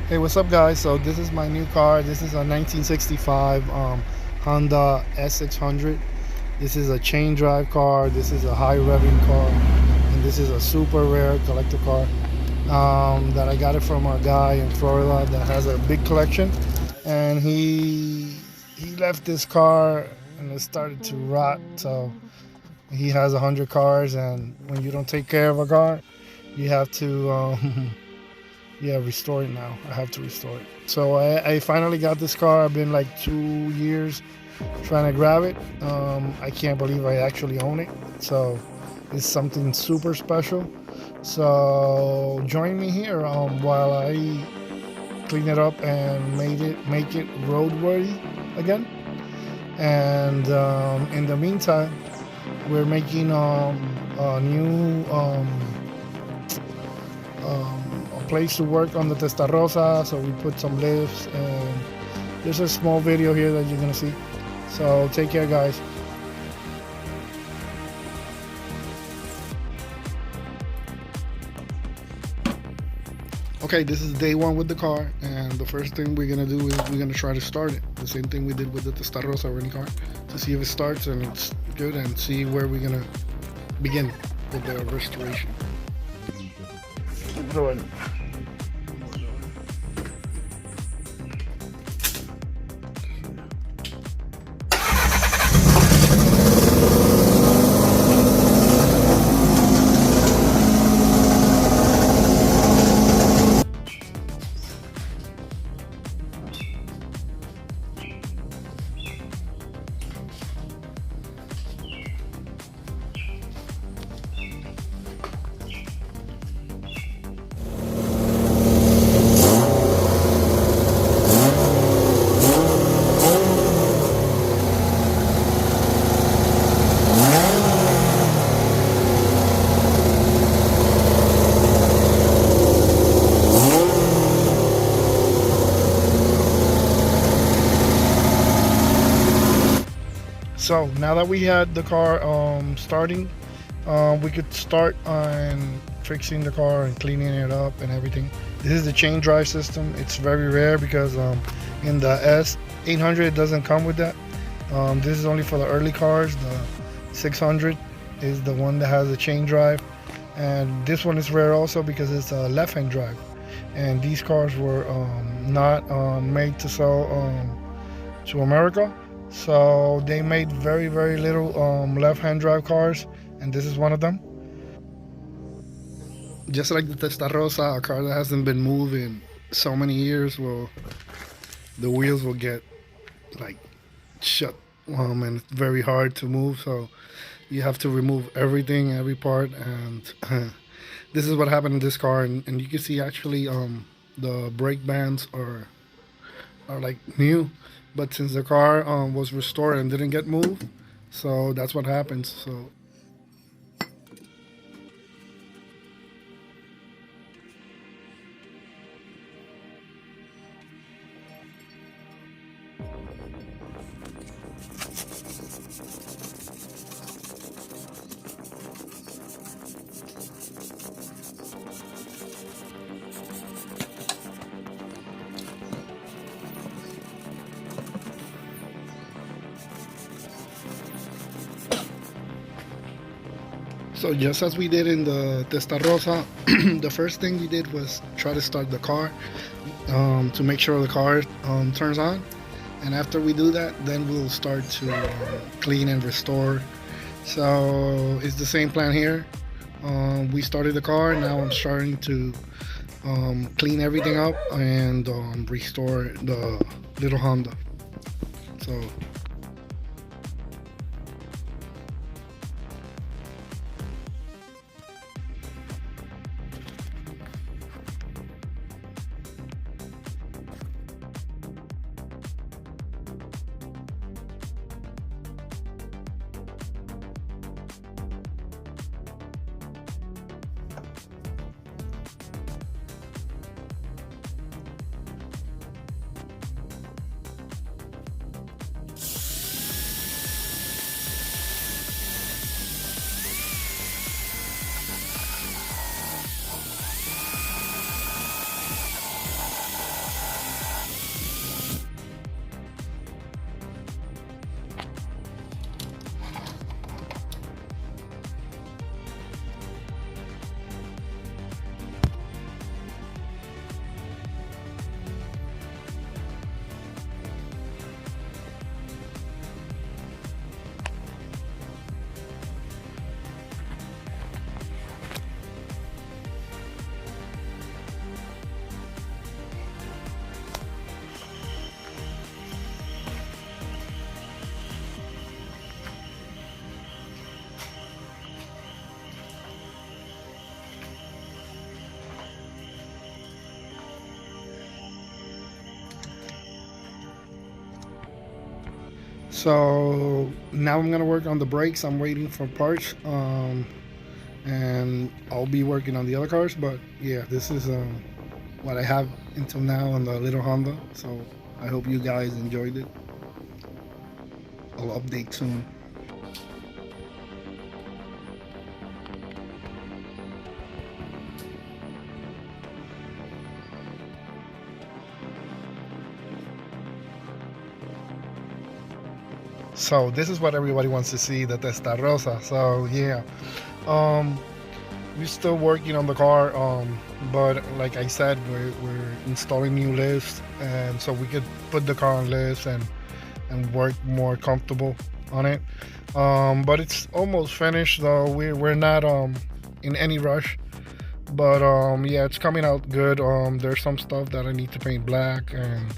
Hey, what's up, guys? So this is my new car. This is a 1965 Honda S600. This is a chain drive car. This is a high revving car, and this is a super rare collector car that I got it from a guy in Florida that has a big collection, and he left this car and it started to rot. So he has 100 cars, and when you don't take care of a car, you have to yeah, restore it now. I have to restore it. So I finally got this car. I've been like 2 years trying to grab it. I can't believe I actually own it. So it's something super special. So join me here while I clean it up and make it roadworthy again. And in the meantime, we're making a new a place to work on the Testarossa. So we put some lifts, and there's a small video here that you're gonna see. So take care, guys. Okay, this is day one with the car, and the first thing we're gonna do is we're gonna try to start it. The same thing we did with the Testarossa running car, to see if it starts and it's good, and see where we're gonna begin with the restoration. Go ahead. So now that we had the car starting, we could start on fixing the car and cleaning it up and everything. This is the chain drive system. It's very rare because in the S800 it doesn't come with that. This is only for the early cars. The 600 is the one that has the chain drive, and this one is rare also because it's a left-hand drive. And these cars were not made to sell to America. So they made very little left-hand drive cars, and this is one of them. Just like the Testarossa, a car that hasn't been moved in so many years, well, the wheels will get like shut, and it's very hard to move. So you have to remove everything, every part, and this is what happened in this car. And you can see actually the brake bands are like new, but since the car was restored and didn't get moved, so that's what happens. So So just as we did in the Testarossa, the first thing we did was try to start the car to make sure the car turns on. And after we do that, then we'll start to clean and restore. So it's the same plan here. We started the car, now I'm starting to clean everything up and restore the little Honda. So So now I'm gonna work on the brakes. I'm waiting for parts, and I'll be working on the other cars. But yeah, this is what I have until now on the little Honda. So I hope you guys enjoyed it. I'll update soon. So this is what everybody wants to see, the Testarossa. So yeah, um, we're still working on the car, but like I said, we're installing new lifts, and so we could put the car on lifts and work more comfortable on it. But it's almost finished, though. We're not in any rush. But yeah, it's coming out good. There's some stuff that I need to paint black and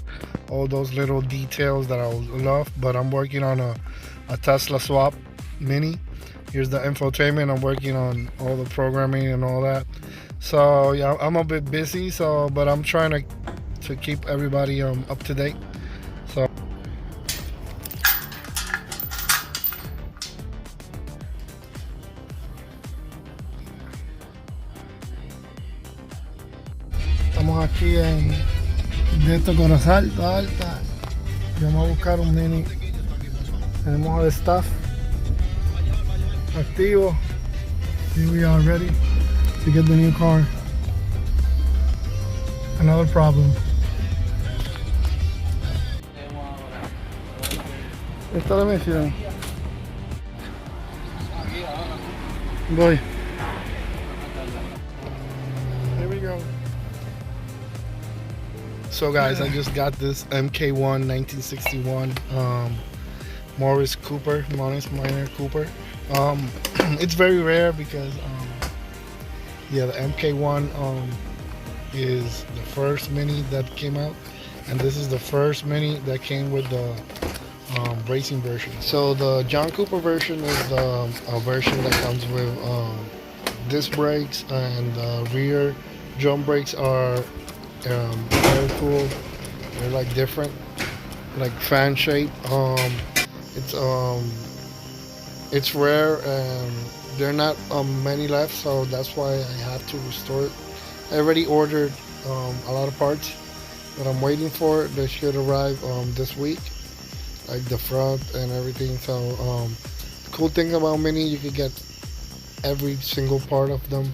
all those little details that I love. But I'm working on a Tesla swap mini. Here's the infotainment. I'm working on all the programming and all that. So yeah, I'm a bit busy. So, but I'm trying to keep everybody up to date. So estamos aquí en de esto Corozal, Alta. Vamos a buscar un mini. Tenemos al staff activo. Here we are ready to get the new car. Another problem. Esta la misión. Voy. Here we go. So guys, I just got this MK1 1961 Morris Minor Cooper. It's very rare because yeah, the MK1 is the first mini that came out, and this is the first mini that came with the racing version. So the John Cooper version is a version that comes with disc brakes, and the rear drum brakes are very cool. They're like different, like fan shape. It's rare, and there are not many left, so that's why I have to restore it. I already ordered a lot of parts that I'm waiting for. They should arrive this week, like the front and everything. So the cool thing about Mini, you can get every single part of them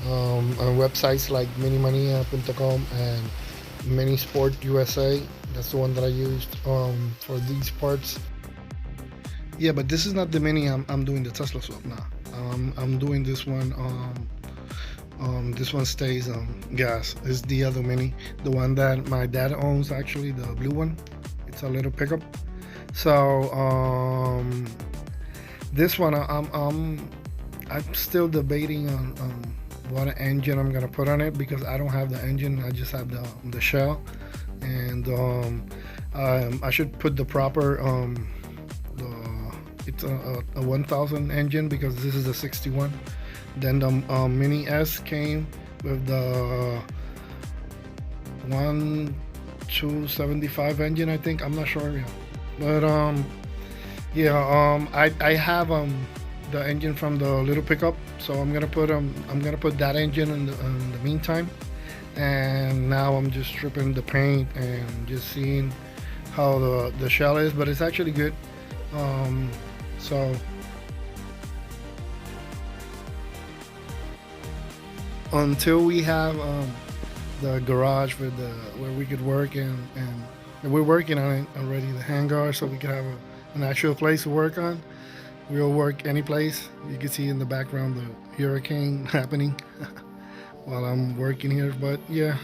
on websites like minimania.com and Minisport USA. That's the one that I used for these parts. Yeah, but this is not the Mini. I'm doing the Tesla swap now. I'm doing this one. This one stays gas. It's the other Mini, the one that my dad owns, actually, the blue one. It's a little pickup. So this one I'm still debating on what engine I'm gonna put on it, because I don't have the engine. I just have the shell, and I should put the proper it's a 1000 engine, because this is a 61. Then the Mini S came with the 1275 engine, I think. I'm not sure, yeah. But yeah, I have the engine from the little pickup, so I'm gonna put that engine in the meantime. And now I'm just stripping the paint and just seeing how the shell is, but it's actually good. So until we have the garage with where we could work, and we're working on it already, the hangar, so we can have an actual place to work on. We'll work any place. You can see in the background the hurricane happening while I'm working here. But yeah,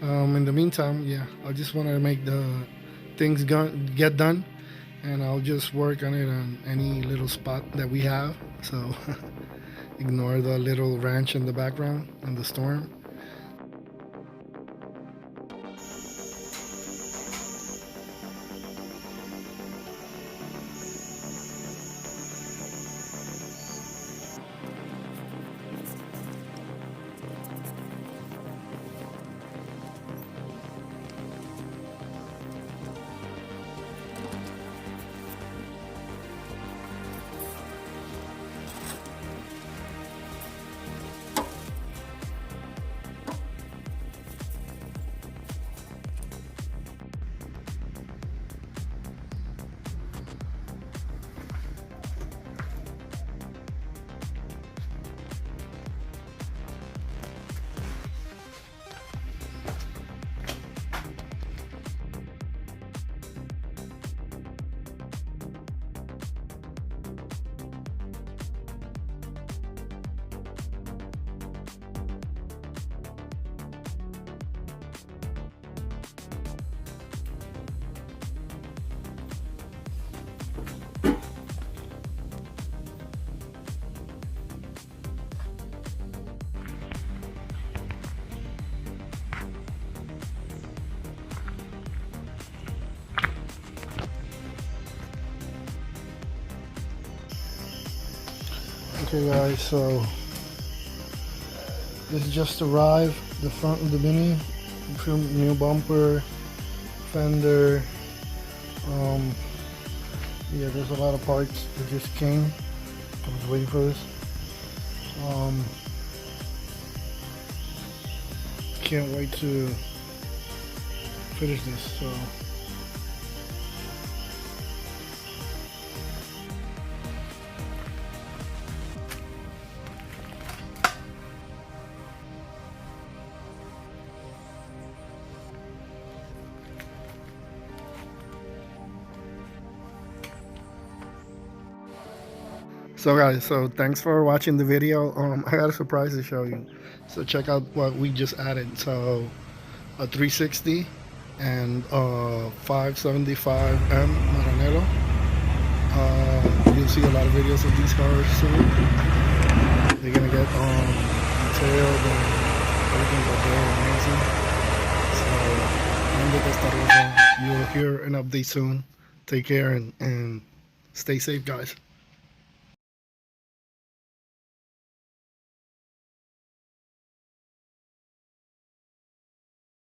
in the meantime, yeah, I just want to make the things get done, and I'll just work on it on any little spot that we have. So ignore the little ranch in the background and the storm. Okay guys, so this just arrived, the front of the Mini, new bumper, fender, yeah, there's a lot of parts that just came. I was waiting for this. Can't wait to finish this, so guys, so thanks for watching the video. I got a surprise to show you, so check out what we just added. So a 360 and a 575M Maranello. You'll see a lot of videos of these cars soon. They're gonna get detailed and everything, but they're amazing. So you'll hear an update soon. Take care and stay safe, guys.